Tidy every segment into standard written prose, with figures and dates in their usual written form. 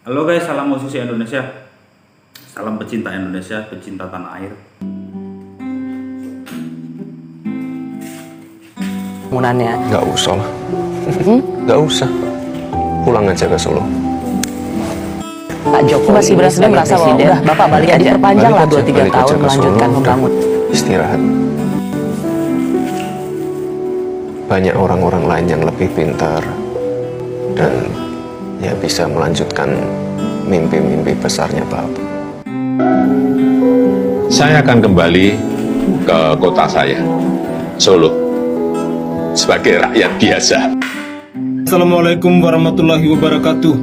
Halo guys, salam musisi Indonesia. Salam pecinta Indonesia, pecinta tanah air. Bangunannya. Nggak usah lah. Nggak usah. Pulang aja ke Solo. Pak Jokowi masih berasa merasa bahwa udah Bapak balik aja, diperpanjang lah 2-3 tahun melanjutkan membangun. Istirahat. Banyak orang-orang lain yang lebih pintar dan ya bisa melanjutkan mimpi-mimpi besarnya Bapak. Saya akan kembali ke kota saya, Solo, sebagai rakyat biasa. Assalamualaikum warahmatullahi wabarakatuh.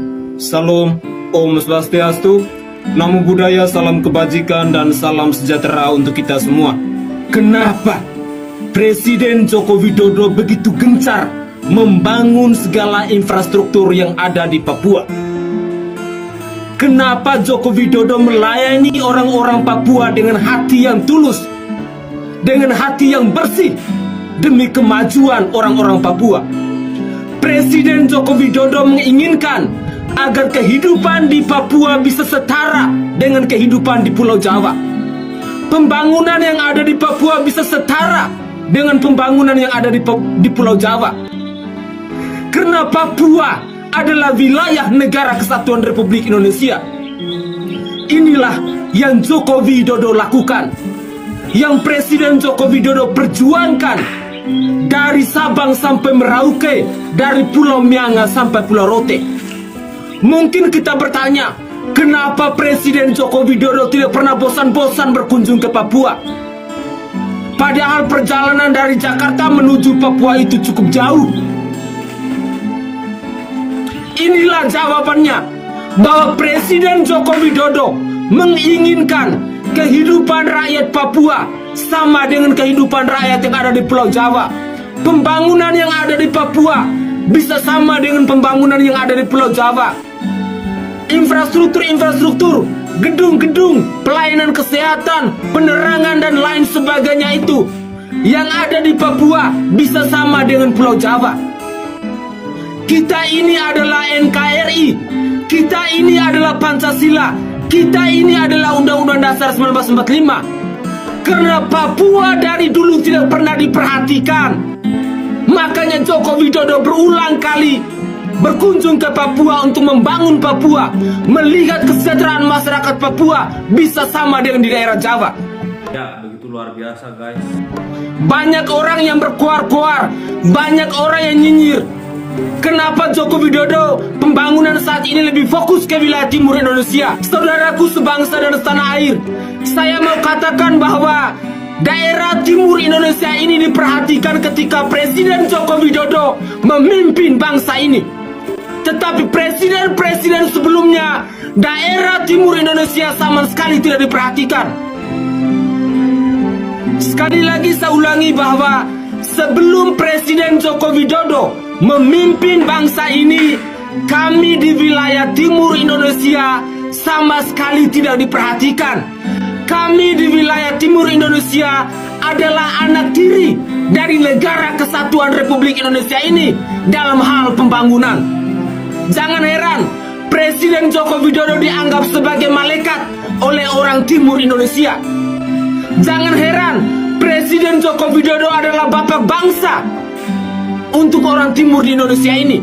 Salam, Om Swastiastu, Namo Buddhaya, salam kebajikan dan salam sejahtera untuk kita semua. Kenapa Presiden Joko Widodo begitu gencar membangun segala infrastruktur yang ada di Papua? Kenapa Joko Widodo melayani orang-orang Papua dengan hati yang tulus, dengan hati yang bersih, demi kemajuan orang-orang Papua? Presiden Joko Widodo menginginkan agar kehidupan di Papua bisa setara dengan kehidupan di Pulau Jawa. Pembangunan yang ada di Papua bisa setara dengan pembangunan yang ada di Pulau Jawa. Karena Papua adalah wilayah negara kesatuan Republik Indonesia. Inilah yang Joko Widodo lakukan, yang Presiden Joko Widodo perjuangkan dari Sabang sampai Merauke, dari Pulau Mianga sampai Pulau Rote. Mungkin kita bertanya, kenapa Presiden Joko Widodo tidak pernah bosan-bosan berkunjung ke Papua? Padahal perjalanan dari Jakarta menuju Papua itu cukup jauh. Inilah jawabannya, bahwa Presiden Joko Widodo menginginkan kehidupan rakyat Papua sama dengan kehidupan rakyat yang ada di Pulau Jawa. Pembangunan yang ada di Papua bisa sama dengan pembangunan yang ada di Pulau Jawa. Infrastruktur, gedung-gedung, pelayanan kesehatan, penerangan dan lain sebagainya itu yang ada di Papua bisa sama dengan Pulau Jawa. Kita ini adalah NKRI, kita ini adalah Pancasila, kita ini adalah Undang-Undang Dasar 1945. Karena Papua dari dulu tidak pernah diperhatikan, makanya Joko Widodo berulang kali berkunjung ke Papua untuk membangun Papua, melihat kesejahteraan masyarakat Papua bisa sama dengan di daerah Jawa. Ya, begitu luar biasa guys. Banyak orang yang berkuar-kuar, banyak orang yang nyinyir. Kenapa Joko Widodo pembangunan saat ini lebih fokus ke wilayah timur Indonesia? Saudaraku sebangsa dan setanah air, saya mau katakan bahwa daerah timur Indonesia ini diperhatikan ketika Presiden Joko Widodo memimpin bangsa ini. Tetapi presiden-presiden sebelumnya, daerah timur Indonesia sama sekali tidak diperhatikan. Sekali lagi saya ulangi bahwa sebelum Presiden Joko Widodo memimpin bangsa ini, kami di wilayah timur Indonesia sama sekali tidak diperhatikan. Kami di wilayah timur Indonesia adalah anak tiri dari negara kesatuan Republik Indonesia ini dalam hal pembangunan. Jangan heran Presiden Joko Widodo dianggap sebagai malaikat oleh orang timur Indonesia. Jangan heran Presiden Joko Widodo adalah bapak bangsa untuk orang timur di Indonesia ini.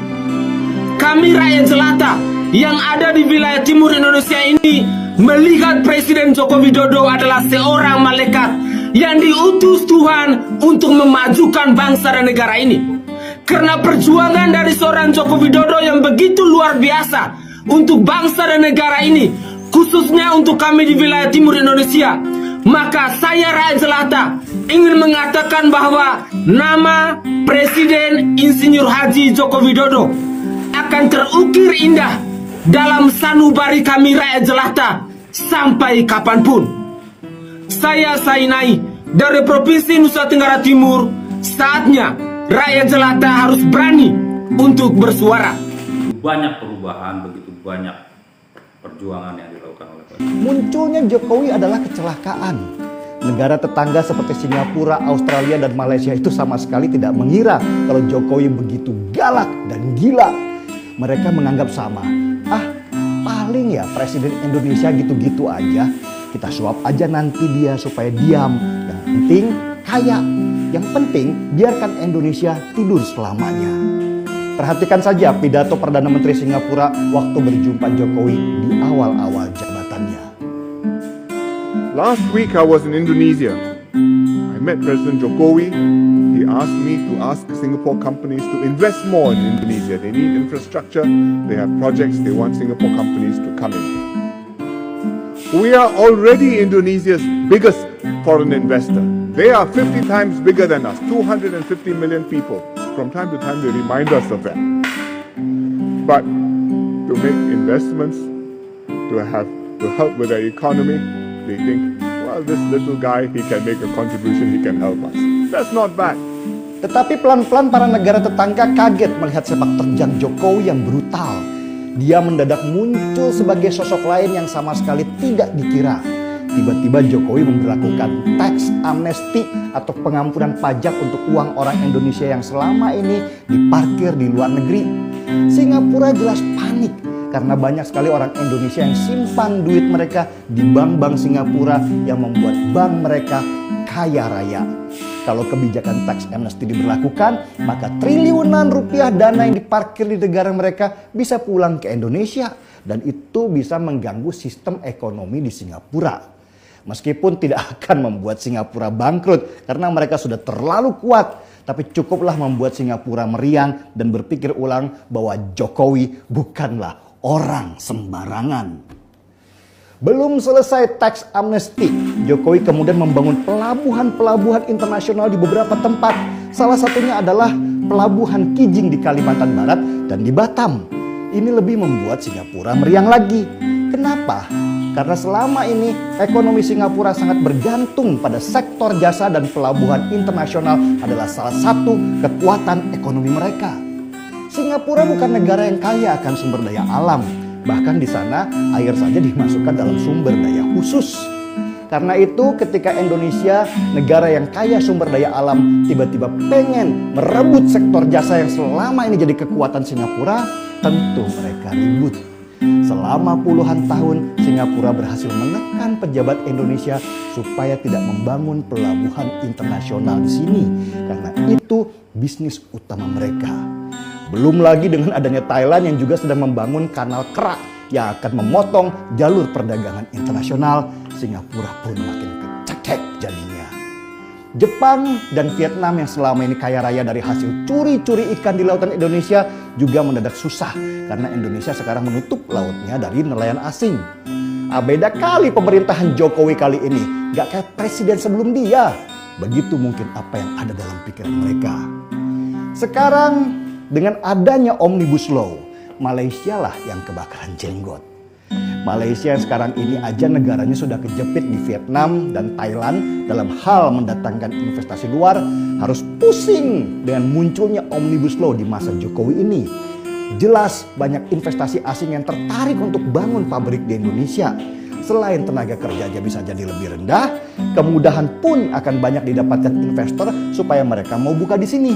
Kami rakyat jelata yang ada di wilayah timur Indonesia ini melihat Presiden Joko Widodo adalah seorang malaikat yang diutus Tuhan untuk memajukan bangsa dan negara ini. Karena perjuangan dari seorang Joko Widodo yang begitu luar biasa untuk bangsa dan negara ini, khususnya untuk kami di wilayah timur Indonesia, maka saya rakyat jelata ingin mengatakan bahwa nama Presiden Insinyur Haji Joko Widodo akan terukir indah dalam sanubari kami rakyat jelata sampai kapanpun. Saya Sainai dari Provinsi Nusa Tenggara Timur. Saatnya rakyat jelata harus berani untuk bersuara. Banyak perubahan, begitu banyak perjuangan yang dilakukan oleh Pak. Munculnya Jokowi adalah kecelakaan. Negara tetangga seperti Singapura, Australia, dan Malaysia itu sama sekali tidak mengira kalau Jokowi begitu galak dan gila. Mereka menganggap sama. Paling ya Presiden Indonesia gitu-gitu aja. Kita suap aja nanti dia supaya diam. Yang penting kaya. Yang penting biarkan Indonesia tidur selamanya. Perhatikan saja pidato Perdana Menteri Singapura waktu berjumpa Jokowi di awal-awal jabatannya. Last week I was in Indonesia. I met President Jokowi. He asked me to ask Singapore companies to invest more in Indonesia. They need infrastructure, they have projects, they want Singapore companies to come in. We are already Indonesia's biggest foreign investor. They are 50 times bigger than us, 250 million people. From time to time they remind us of that. But to make investments, to help with their economy, they think, well, this little guy, he can make a contribution, he can help us. That's not bad. Tetapi pelan-pelan para negara tetangga kaget melihat sepak terjang Jokowi yang brutal. Dia mendadak muncul sebagai sosok lain yang sama sekali tidak dikira. Tiba-tiba Jokowi memberlakukan tax amnesty atau pengampunan pajak untuk uang orang Indonesia yang selama ini diparkir di luar negeri. Singapura jelas panik karena banyak sekali orang Indonesia yang simpan duit mereka di bank-bank Singapura yang membuat bank mereka kaya raya. Kalau kebijakan tax amnesty diberlakukan, maka triliunan rupiah dana yang diparkir di negara mereka bisa pulang ke Indonesia. Dan itu bisa mengganggu sistem ekonomi di Singapura. Meskipun tidak akan membuat Singapura bangkrut karena mereka sudah terlalu kuat. Tapi cukuplah membuat Singapura meriang dan berpikir ulang bahwa Jokowi bukanlah orang sembarangan. Belum selesai tax amnesty, Jokowi kemudian membangun pelabuhan-pelabuhan internasional di beberapa tempat. Salah satunya adalah pelabuhan Kijing di Kalimantan Barat dan di Batam. Ini lebih membuat Singapura meriang lagi. Kenapa? Karena selama ini ekonomi Singapura sangat bergantung pada sektor jasa dan pelabuhan internasional adalah salah satu kekuatan ekonomi mereka. Singapura bukan negara yang kaya akan sumber daya alam. Bahkan di sana air saja dimasukkan dalam sumber daya khusus. Karena itu ketika Indonesia, negara yang kaya sumber daya alam, tiba-tiba pengen merebut sektor jasa yang selama ini jadi kekuatan Singapura, tentu mereka ribut. Selama puluhan tahun, Singapura berhasil menekan pejabat Indonesia supaya tidak membangun pelabuhan internasional di sini. Karena itu bisnis utama mereka. Belum lagi dengan adanya Thailand yang juga sedang membangun kanal Kerak yang akan memotong jalur perdagangan internasional, Singapura pun makin kecekek jadinya. Jepang dan Vietnam yang selama ini kaya raya dari hasil curi-curi ikan di lautan Indonesia juga mendadak susah karena Indonesia sekarang menutup lautnya dari nelayan asing. Beda kali pemerintahan Jokowi kali ini, gak kayak presiden sebelum dia. Begitu mungkin apa yang ada dalam pikiran mereka. Sekarang dengan adanya Omnibus Law, Malaysia lah yang kebakaran jenggot. Malaysia yang sekarang ini aja negaranya sudah kejepit di Vietnam dan Thailand dalam hal mendatangkan investasi luar, harus pusing dengan munculnya Omnibus Law di masa Jokowi ini. Jelas banyak investasi asing yang tertarik untuk bangun pabrik di Indonesia. Selain tenaga kerjanya bisa jadi lebih rendah, kemudahan pun akan banyak didapatkan investor supaya mereka mau buka di sini.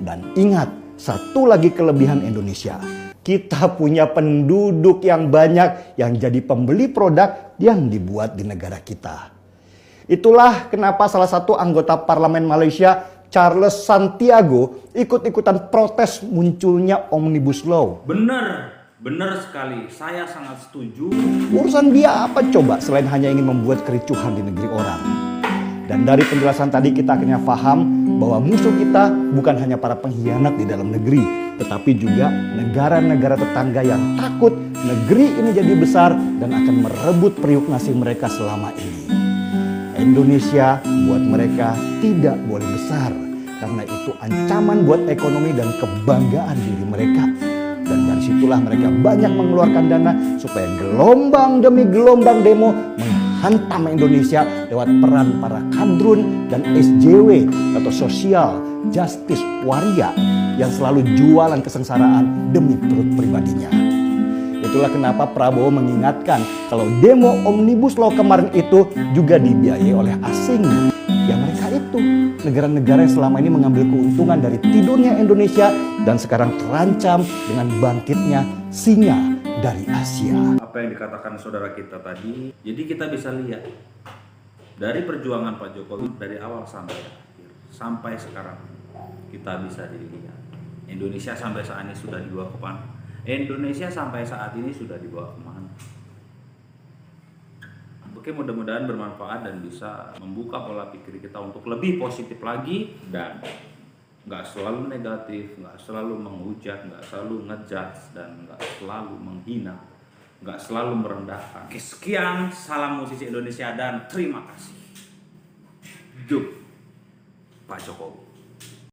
Dan ingat, satu lagi kelebihan Indonesia. Kita punya penduduk yang banyak yang jadi pembeli produk yang dibuat di negara kita. Itulah kenapa salah satu anggota parlemen Malaysia, Charles Santiago, ikut-ikutan protes munculnya Omnibus Law. Benar sekali. Saya sangat setuju. Urusan dia apa coba selain hanya ingin membuat kericuhan di negeri orang? Dan dari penjelasan tadi kita akhirnya paham bahwa musuh kita bukan hanya para pengkhianat di dalam negeri, tetapi juga negara-negara tetangga yang takut negeri ini jadi besar dan akan merebut periuk nasi mereka selama ini. Indonesia buat mereka tidak boleh besar, karena itu ancaman buat ekonomi dan kebanggaan diri mereka. Dan dari situlah mereka banyak mengeluarkan dana supaya gelombang demi gelombang demo menghantam Indonesia lewat peran para kadrun dan SJW atau Social Justice Warrior yang selalu jualan kesengsaraan demi perut pribadinya. Itulah kenapa Prabowo mengingatkan kalau demo Omnibus Law kemarin itu juga dibiayai oleh asing. Ya mereka itu negara-negara yang selama ini mengambil keuntungan dari tidurnya Indonesia dan sekarang terancam dengan bangkitnya singa dari Asia. Apa yang dikatakan saudara kita tadi, jadi kita bisa lihat dari perjuangan Pak Jokowi dari awal sampai akhir, sampai sekarang kita bisa dilihat Indonesia sampai saat ini sudah dibawa kemana? Indonesia sampai saat ini sudah dibawa kemana? Oke, mudah-mudahan bermanfaat dan bisa membuka pola pikir kita untuk lebih positif lagi dan nggak selalu negatif, nggak selalu menghujat, nggak selalu ngejudge, dan nggak selalu menghina, nggak selalu merendahkan. Oke, sekian, salam musisi Indonesia dan terima kasih. Hidup Pak Jokowi.